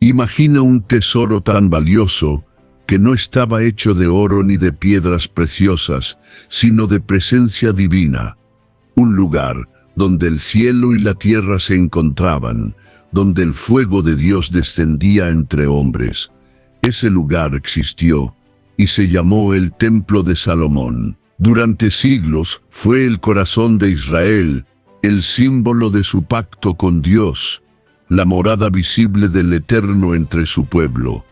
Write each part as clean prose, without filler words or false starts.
Imagina un tesoro tan valioso que no estaba hecho de oro ni de piedras preciosas, sino de presencia divina. Un lugar donde el cielo y la tierra se encontraban, donde el fuego de Dios descendía entre hombres. Ese lugar existió y se llamó el Templo de Salomón. Durante siglos fue el corazón de Israel, el símbolo de su pacto con Dios, la morada visible del Eterno entre su pueblo.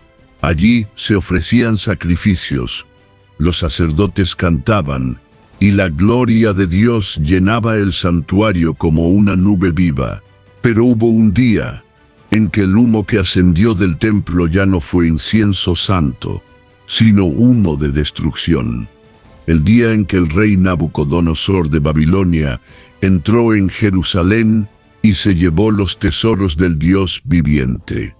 Allí se ofrecían sacrificios, los sacerdotes cantaban, y la gloria de Dios llenaba el santuario como una nube viva. Pero hubo un día en que el humo que ascendió del templo ya no fue incienso santo, sino humo de destrucción. El día en que el rey Nabucodonosor de Babilonia entró en Jerusalén y se llevó los tesoros del Dios viviente.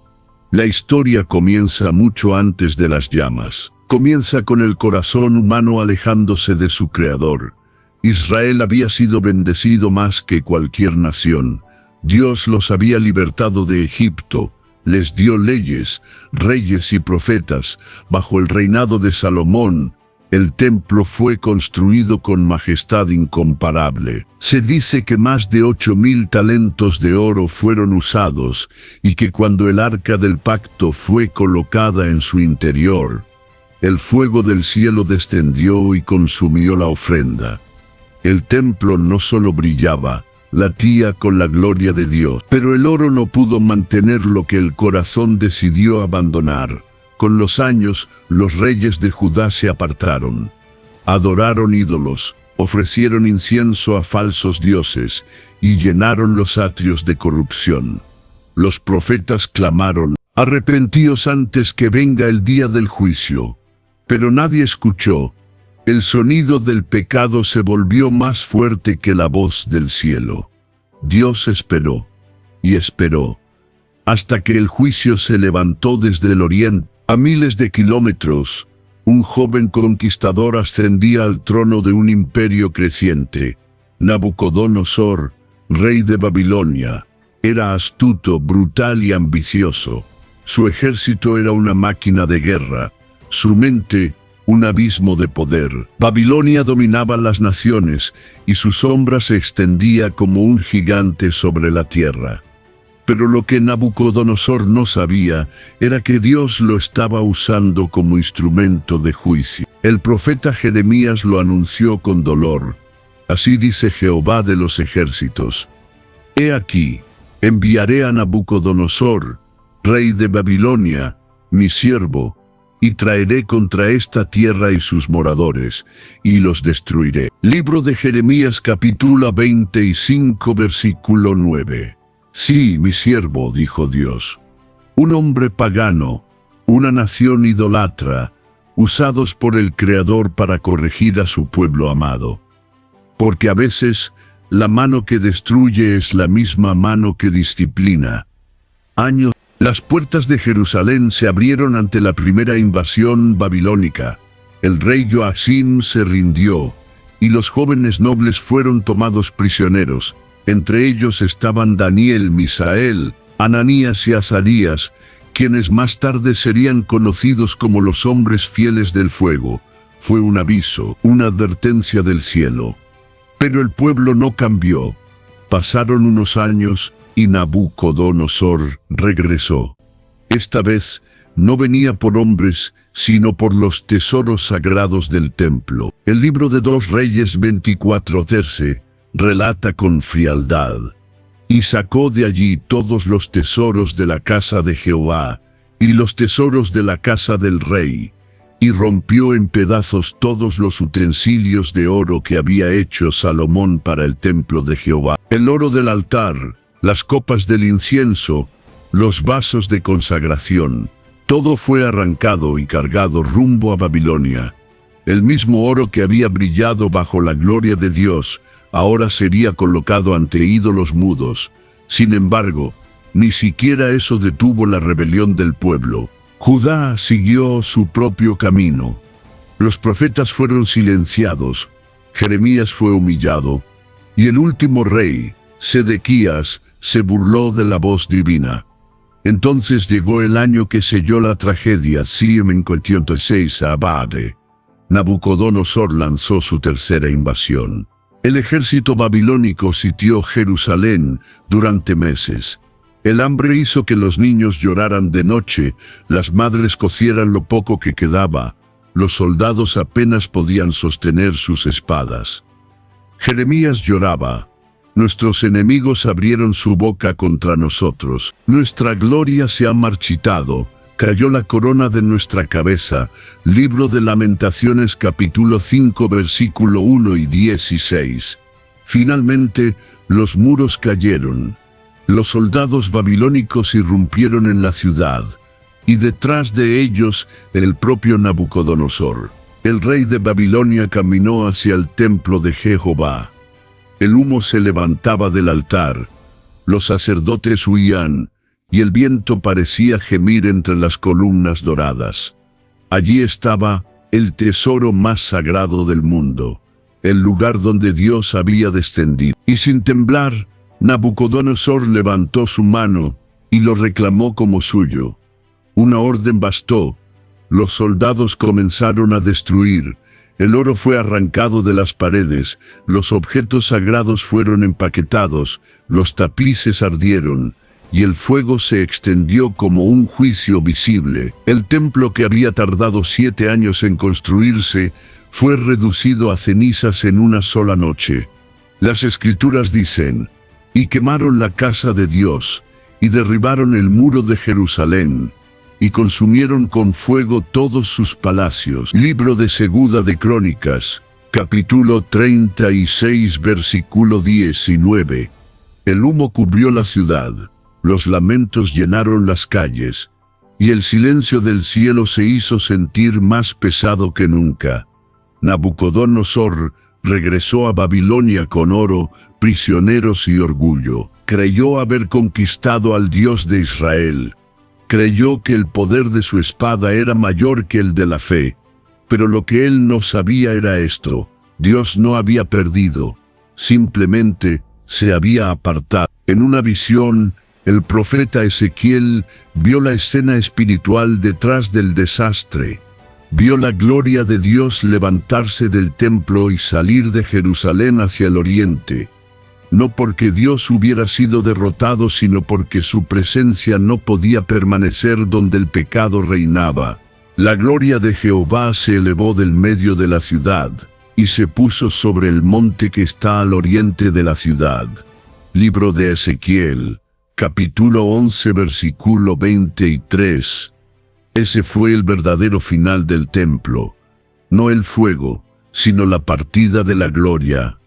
La historia comienza mucho antes de las llamas. Comienza con el corazón humano alejándose de su Creador. Israel había sido bendecido más que cualquier nación. Dios los había libertado de Egipto, les dio leyes, reyes y profetas. Bajo el reinado de Salomón, el templo fue construido con majestad incomparable. Se dice que más de 8,000 talentos de oro fueron usados y que cuando el arca del pacto fue colocada en su interior, el fuego del cielo descendió y consumió la ofrenda. El templo no solo brillaba, latía con la gloria de Dios, pero el oro no pudo mantener lo que el corazón decidió abandonar. Con los años, los reyes de Judá se apartaron, adoraron ídolos, ofrecieron incienso a falsos dioses y llenaron los atrios de corrupción. Los profetas clamaron: «Arrepentíos antes que venga el día del juicio». Pero nadie escuchó. El sonido del pecado se volvió más fuerte que la voz del cielo. Dios esperó y esperó, hasta que el juicio se levantó desde el oriente. A miles de kilómetros, un joven conquistador ascendía al trono de un imperio creciente. Nabucodonosor, rey de Babilonia, era astuto, brutal y ambicioso. Su ejército era una máquina de guerra, su mente un abismo de poder. Babilonia dominaba las naciones y su sombra se extendía como un gigante sobre la tierra. Pero lo que Nabucodonosor no sabía era que Dios lo estaba usando como instrumento de juicio. El profeta Jeremías lo anunció con dolor. Así dice Jehová de los ejércitos: «He aquí, enviaré a Nabucodonosor, rey de Babilonia, mi siervo, y traeré contra esta tierra y sus moradores, y los destruiré». Libro de Jeremías capítulo 25 versículo 9. «Sí, mi siervo», dijo Dios, «un hombre pagano, una nación idolatra, usados por el Creador para corregir a su pueblo amado. Porque a veces la mano que destruye es la misma mano que disciplina». Años. Las puertas de Jerusalén se abrieron ante la primera invasión babilónica. El rey Joacim se rindió, y los jóvenes nobles fueron tomados prisioneros. Entre ellos estaban Daniel, Misael, Ananías y Azarías, quienes más tarde serían conocidos como los hombres fieles del fuego. Fue un aviso, una advertencia del cielo. Pero el pueblo no cambió. Pasaron unos años y Nabucodonosor regresó. Esta vez no venía por hombres, sino por los tesoros sagrados del templo. El libro de 2 Reyes 24:13 relata con frialdad: «Y sacó de allí todos los tesoros de la casa de Jehová, y los tesoros de la casa del rey, y rompió en pedazos todos los utensilios de oro que había hecho Salomón para el templo de Jehová, el oro del altar, las copas del incienso, los vasos de consagración. Todo fue arrancado y cargado rumbo a Babilonia. El mismo oro que había brillado bajo la gloria de Dios, ahora sería colocado ante ídolos mudos. Sin embargo, ni siquiera eso detuvo la rebelión del pueblo. Judá siguió su propio camino. Los profetas fueron silenciados, Jeremías fue humillado, y el último rey, Sedequías, se burló de la voz divina. Entonces llegó el año que selló la tragedia, 156 Abade. Nabucodonosor lanzó su tercera invasión. El ejército babilónico sitió Jerusalén durante meses. El hambre hizo que los niños lloraran de noche, las madres cocieran lo poco que quedaba, los soldados apenas podían sostener sus espadas. Jeremías lloraba. Nuestros enemigos abrieron su boca contra nosotros. Nuestra gloria se ha marchitado. Cayó la corona de nuestra cabeza. Libro de Lamentaciones capítulo 5 versículo 1 y 16. Finalmente, los muros cayeron. Los soldados babilónicos irrumpieron en la ciudad, y detrás de ellos el propio Nabucodonosor. El rey de Babilonia caminó hacia el templo de Jehová. El humo se levantaba del altar, los sacerdotes huían, y el viento parecía gemir entre las columnas doradas. Allí estaba el tesoro más sagrado del mundo, el lugar donde Dios había descendido. Y sin temblar, Nabucodonosor levantó su mano y lo reclamó como suyo. Una orden bastó. Los soldados comenzaron a destruir. El oro fue arrancado de las paredes, los objetos sagrados fueron empaquetados, los tapices ardieron, y el fuego se extendió como un juicio visible. El templo que había tardado 7 años en construirse fue reducido a cenizas en una sola noche. Las Escrituras dicen: y quemaron la casa de Dios, y derribaron el muro de Jerusalén, y consumieron con fuego todos sus palacios. Libro de Segunda de Crónicas, capítulo 36, versículo 19. El humo cubrió la ciudad, los lamentos llenaron las calles, y el silencio del cielo se hizo sentir más pesado que nunca. Nabucodonosor regresó a Babilonia con oro, prisioneros y orgullo. Creyó haber conquistado al Dios de Israel. Creyó que el poder de su espada era mayor que el de la fe. Pero lo que él no sabía era esto: Dios no había perdido, simplemente se había apartado. En una visión, el profeta Ezequiel vio la escena espiritual detrás del desastre. Vio la gloria de Dios levantarse del templo y salir de Jerusalén hacia el oriente. No porque Dios hubiera sido derrotado, sino porque su presencia no podía permanecer donde el pecado reinaba. La gloria de Jehová se elevó del medio de la ciudad, y se puso sobre el monte que está al oriente de la ciudad. Libro de Ezequiel, capítulo 11, versículo 23. Ese fue el verdadero final del templo, no el fuego, sino la partida de la gloria.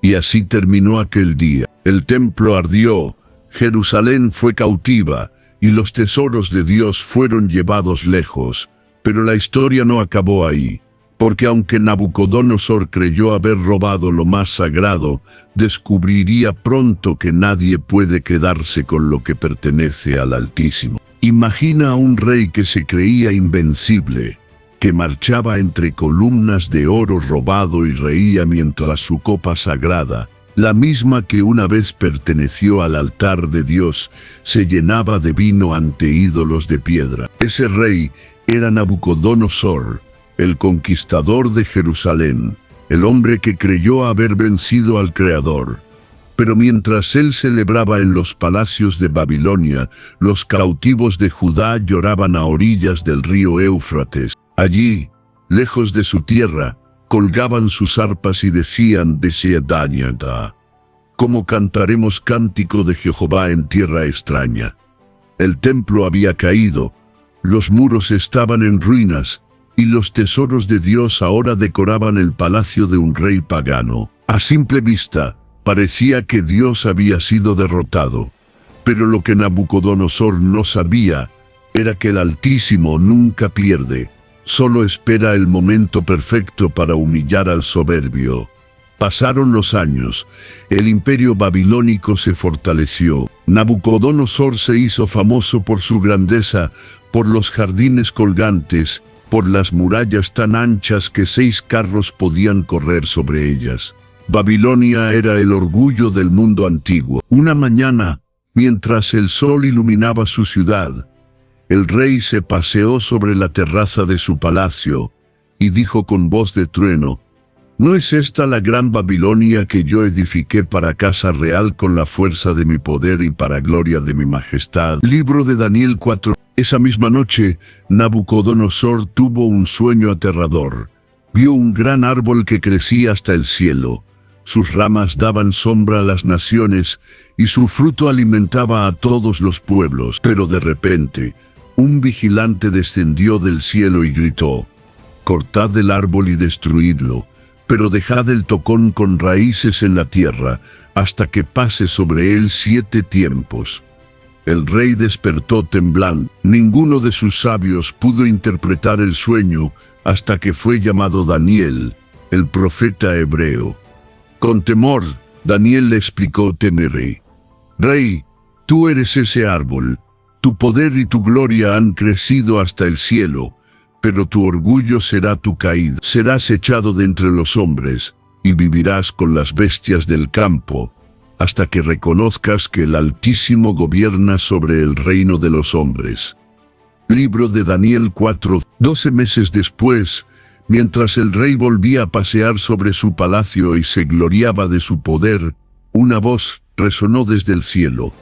Y así terminó aquel día. El templo ardió, Jerusalén fue cautiva, y los tesoros de Dios fueron llevados lejos. Pero la historia no acabó ahí, porque aunque Nabucodonosor creyó haber robado lo más sagrado, descubriría pronto que nadie puede quedarse con lo que pertenece al Altísimo. Imagina a un rey que se creía invencible, que marchaba entre columnas de oro robado y reía mientras su copa sagrada, la misma que una vez perteneció al altar de Dios, se llenaba de vino ante ídolos de piedra. Ese rey era Nabucodonosor, el conquistador de Jerusalén, el hombre que creyó haber vencido al Creador. Pero mientras él celebraba en los palacios de Babilonia, los cautivos de Judá lloraban a orillas del río Éufrates. Allí, lejos de su tierra, colgaban sus arpas y decían: Deseadañada, ¿cómo cantaremos cántico de Jehová en tierra extraña? El templo había caído, los muros estaban en ruinas, y los tesoros de Dios ahora decoraban el palacio de un rey pagano. A simple vista, parecía que Dios había sido derrotado. Pero lo que Nabucodonosor no sabía era que el Altísimo nunca pierde. Solo espera el momento perfecto para humillar al soberbio. Pasaron los años, el imperio babilónico se fortaleció. Nabucodonosor se hizo famoso por su grandeza, por los jardines colgantes, por las murallas tan anchas que 6 carros podían correr sobre ellas. Babilonia era el orgullo del mundo antiguo. Una mañana, Mientras el sol iluminaba su ciudad, el rey se paseó sobre la terraza de su palacio y dijo con voz de trueno: ¿No es esta la gran Babilonia que yo edifiqué para casa real con la fuerza de mi poder y para gloria de mi majestad? Libro de Daniel 4. Esa misma noche, Nabucodonosor tuvo un sueño aterrador. Vio un gran árbol que crecía hasta el cielo. Sus ramas daban sombra a las naciones y su fruto alimentaba a todos los pueblos. Pero de repente, un vigilante descendió del cielo y gritó: «Cortad el árbol y destruidlo, pero dejad el tocón con raíces en la tierra, hasta que pase sobre él 7 tiempos». El rey despertó temblando. Ninguno de sus sabios pudo interpretar el sueño hasta que fue llamado Daniel, el profeta hebreo. Con temor, Daniel le explicó: «Temeré. Rey, tú eres ese árbol. Tu poder y tu gloria han crecido hasta el cielo, pero tu orgullo será tu caída. Serás echado de entre los hombres y vivirás con las bestias del campo, hasta que reconozcas que el Altísimo gobierna sobre el reino de los hombres». Libro de Daniel 4. 12 meses después, mientras el rey volvía a pasear sobre su palacio y se gloriaba de su poder, una voz resonó desde el cielo: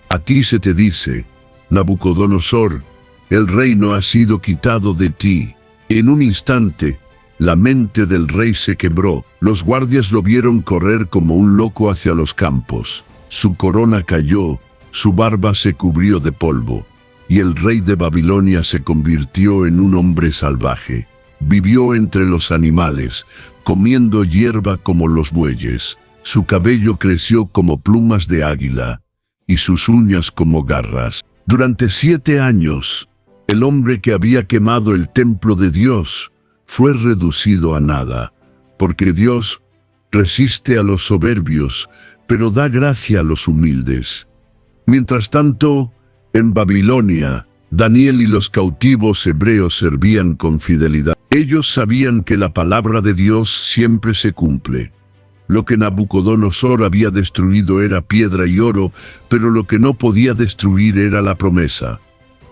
«A ti se te dice, Nabucodonosor, el reino ha sido quitado de ti». En un instante, la mente del rey se quebró. Los guardias lo vieron correr como un loco hacia los campos. Su corona cayó, su barba se cubrió de polvo, y el rey de Babilonia se convirtió en un hombre salvaje. Vivió entre los animales, comiendo hierba como los bueyes. Su cabello creció como plumas de águila, y sus uñas como garras. Durante 7 años, el hombre que había quemado el templo de Dios fue reducido a nada, porque Dios resiste a los soberbios, pero da gracia a los humildes. Mientras tanto, en Babilonia, Daniel y los cautivos hebreos servían con fidelidad. Ellos sabían que la palabra de Dios siempre se cumple. Lo que Nabucodonosor había destruido era piedra y oro, pero lo que no podía destruir era la promesa,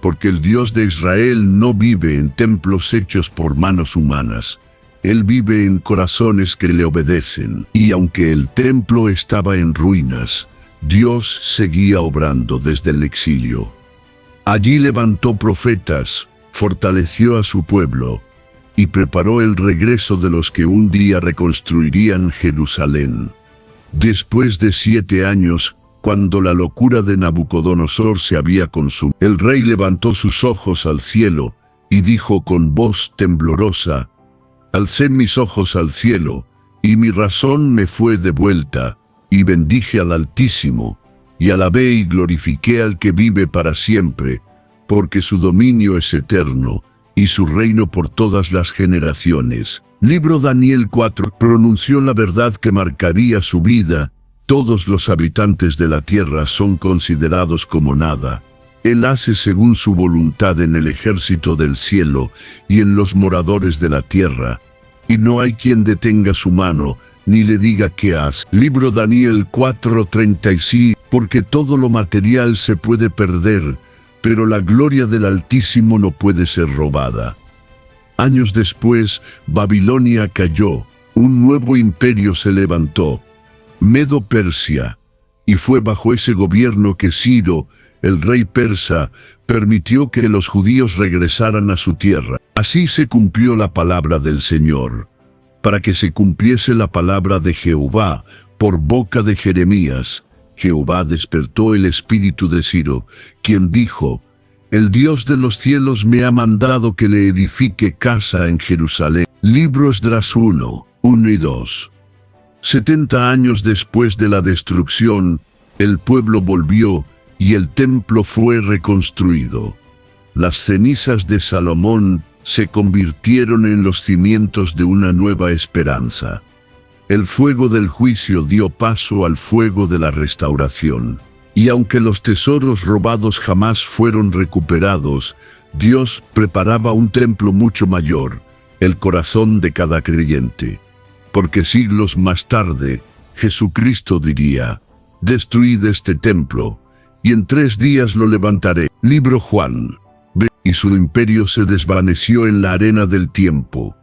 porque el Dios de Israel no vive en templos hechos por manos humanas. Él vive en corazones que le obedecen. Y aunque el templo estaba en ruinas, Dios seguía obrando desde el exilio. Allí levantó profetas, fortaleció a su pueblo y preparó el regreso de los que un día reconstruirían Jerusalén. Después de 7 años, cuando la locura de Nabucodonosor se había consumido, el rey levantó sus ojos al cielo y dijo con voz temblorosa: «Alcé mis ojos al cielo, y mi razón me fue devuelta, y bendije al Altísimo, y alabé y glorifiqué al que vive para siempre, porque su dominio es eterno, y su reino por todas las generaciones». Libro Daniel 4. Pronunció la verdad que marcaría su vida. Todos los habitantes de la tierra son considerados como nada. Él hace según su voluntad en el ejército del cielo y en los moradores de la tierra, y no hay quien detenga su mano, ni le diga qué hace. Libro Daniel 4:36. Porque todo lo material se puede perder, pero la gloria del Altísimo no puede ser robada. Años después, Babilonia cayó, un nuevo imperio se levantó, Medo-Persia, y fue bajo ese gobierno que Ciro, el rey persa, permitió que los judíos regresaran a su tierra. Así se cumplió la palabra del Señor, para que se cumpliese la palabra de Jehová por boca de Jeremías. Jehová despertó el espíritu de Ciro, quien dijo: «El Dios de los cielos me ha mandado que le edifique casa en Jerusalén». Libro Esdras 1, 1 y 2. 70 años después de la destrucción, el pueblo volvió y el templo fue reconstruido. Las cenizas de Salomón se convirtieron en los cimientos de una nueva esperanza. El fuego del juicio dio paso al fuego de la restauración. Y aunque los tesoros robados jamás fueron recuperados, Dios preparaba un templo mucho mayor, el corazón de cada creyente. Porque siglos más tarde, Jesucristo diría: «Destruid este templo, y en 3 días lo levantaré. Libro Juan. Y su imperio se desvaneció en la arena del tiempo.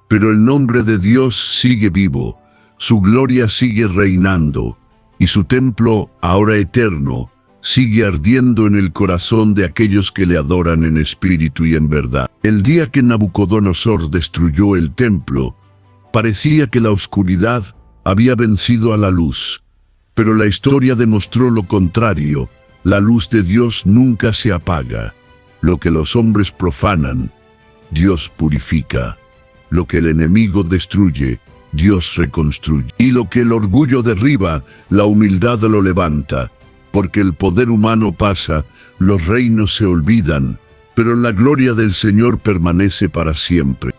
Pero el nombre de Dios sigue vivo, su gloria sigue reinando, y su templo, ahora eterno, sigue ardiendo en el corazón de aquellos que le adoran en espíritu y en verdad. El día que Nabucodonosor destruyó el templo, parecía que la oscuridad había vencido a la luz. Pero la historia demostró lo contrario. La luz de Dios nunca se apaga. Lo que los hombres profanan, Dios purifica. Lo que el enemigo destruye, Dios reconstruye. Y lo que el orgullo derriba, la humildad lo levanta. Porque el poder humano pasa, los reinos se olvidan, pero la gloria del Señor permanece para siempre.